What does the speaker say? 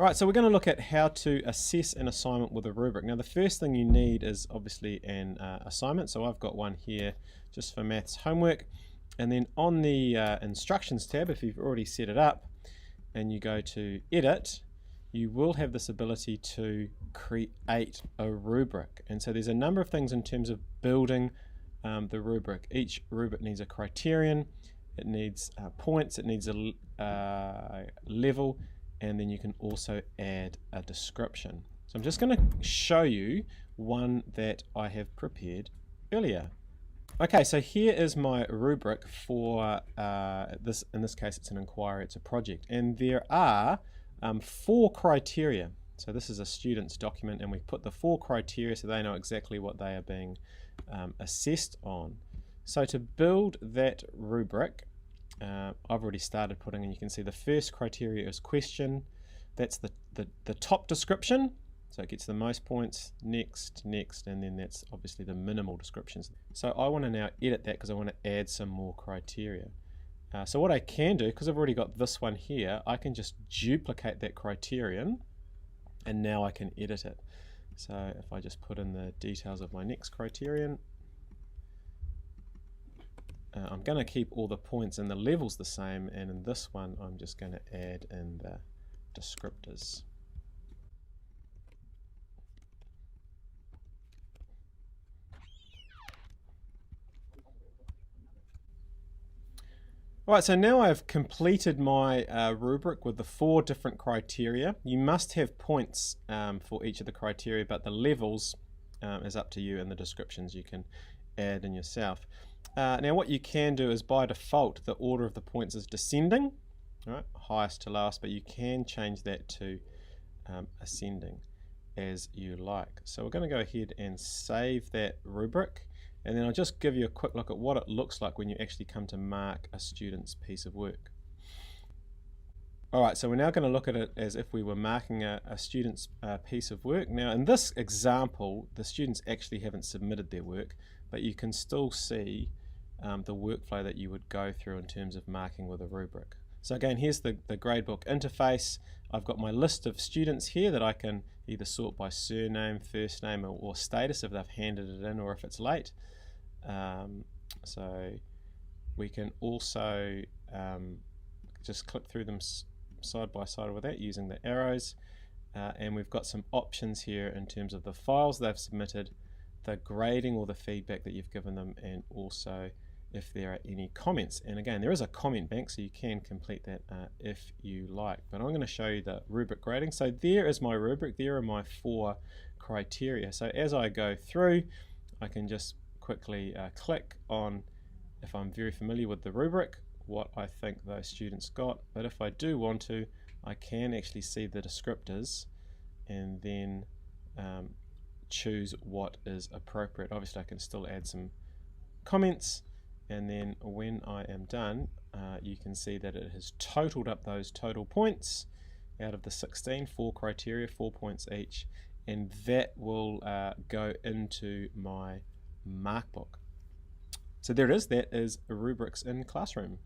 Alright, so we're going to look at how to assess an assignment with a rubric. Now the first thing you need is obviously an assignment, so I've got one here just for maths homework, and then on the instructions tab, if you've already set it up and you go to edit, you will have this ability to create a rubric. And so there's a number of things in terms of building the rubric. Each rubric needs a criterion, it needs points, it needs a level, and then you can also add a description. So I'm just going to show you one that I have prepared earlier. Okay, so here is my rubric for this. In this case, it's an inquiry, it's a project, and there are 4 criteria. So this is a student's document, and we've put the 4 criteria so they know exactly what they are being assessed on. So to build that rubric, I've already started putting in, you can see the first criteria is question. That's the top description, so it gets the most points. Next, and then that's obviously the minimal descriptions. So I want to now edit that because I want to add some more criteria. So what I can do, because I've already got this one here, I can just duplicate that criterion and now I can edit it. So if I just put in the details of my next criterion, I'm going to keep all the points and the levels the same, and in this one I'm just going to add in the descriptors. Alright, so now I've completed my rubric with the 4 different criteria. You must have points for each of the criteria, but the levels is up to you, and the descriptions you can add in yourself. Now what you can do is, by default, the order of the points is descending, right, highest to lowest, but you can change that to ascending as you like. So we're going to go ahead and save that rubric, and then I'll just give you a quick look at what it looks like when you actually come to mark a student's piece of work. Alright, so we're now going to look at it as if we were marking a student's piece of work. Now in this example, the students actually haven't submitted their work, but you can still see the workflow that you would go through in terms of marking with a rubric. So again, here's the gradebook interface. I've got my list of students here that I can either sort by surname, first name, or status if they've handed it in or if it's late. So we can also just click through them side by side with that using the arrows, and we've got some options here in terms of the files they've submitted, the grading or the feedback that you've given them, and also if there are any comments. And again, there is a comment bank, so you can complete that if you like. But I'm going to show you the rubric grading. So there is my rubric, there are my 4 criteria. So as I go through, I can just quickly click on, if I'm very familiar with the rubric, what I think those students got. But if I do want to, I can actually see the descriptors and then choose what is appropriate. Obviously I can still add some comments, and then when I am done, you can see that it has totaled up those total points out of the 16, 4 criteria, 4 points each, and that will go into my mark book. So there it is, that is Rubrics in Classroom.